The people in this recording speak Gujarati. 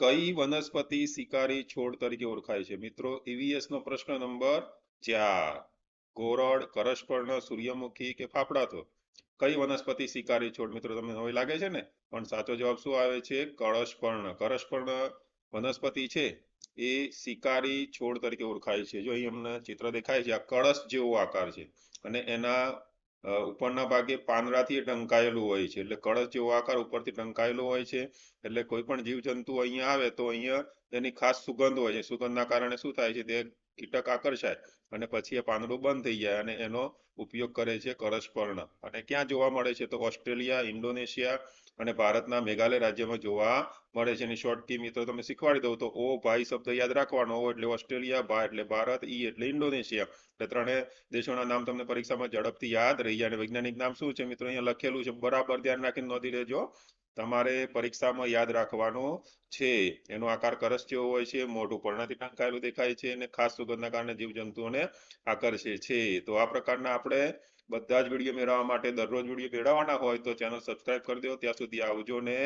કઈ વનસ્પતિ શિકારી છોડ તરીકે ઓળખાય છે? મિત્રો, ઈવીએસ નો પ્રશ્ન નંબર 4. ગોરડ, કરસપર્ણ, સૂર્યમુખી કે ફાફડાથો? કઈ વનસ્પતિ શિકારી છોડ? મિત્રો, તમને નવાઈ લાગે છે ને? પણ સાચો જવાબ શું આવે છે? કળશપર્ણ. કરસપર્ણ વનસ્પતિ છે એ શિકારી છોડ તરીકે ઓળખાય છે. જો અહીં અમને ચિત્ર દેખાય છે, આ કળશ જેવો આકાર છે અને એના ઉપરના ભાગે પાંદડાથી ઢંકાયેલું હોય છે, એટલે કળશ જેવો આકાર ઉપરથી ઢંકાયેલો હોય છે. એટલે કોઈ પણ જીવજંતુ અહીંયા આવે તો અહીંયા એની ખાસ સુગંધ હોય છે. સુગંધના કારણે શું થાય છે? તે કીટક આકર્ષાય અને પછી એ પાંદડું બંધ થઈ જાય અને એનો ઉપયોગ કરે છે કરસપર્ણ. અને ક્યાં જોવા મળે છે? તો ઓસ્ટ્રેલિયા, ઇન્ડોનેશિયા અને ભારતના મેઘાલય રાજ્યમાં જોવા મળે છે. એની શોર્ટ કી મિત્રો તમે શીખવાડી દઉં તો ઓ ભાઈ શબ્દ યાદ રાખવાનો. ઓ એટલે ઓસ્ટ્રેલિયા, ભા એટલે ભારત, ઈ એટલે ઇન્ડોનેશિયા. એટલે ત્રણેય દેશોના નામ તમને પરીક્ષામાં ઝડપથી યાદ રહી જાય. અને વૈજ્ઞાનિક નામ શું છે? મિત્રો, અહીંયા લખેલું છે, બરાબર ધ્યાન રાખીને નોંધી લેજો. તમારે પરીક્ષામાં યાદ રાખવાનું છે. એનો આકાર કરસ જેવો હોય છે, મોઢું પર્ણથી ઢંકાયેલું દેખાય છે અને ખાસ સુગંધના કારણે જીવજંતુઓને આકર્ષે છે. તો આ પ્રકારના આપણે બધા જ વિડીયો મેળવવા માટે દરરોજ વિડીયો મેળવવાના હોય તો ચેનલ સબસ્ક્રાઇબ કરી દો. ત્યાં સુધી આવજો ને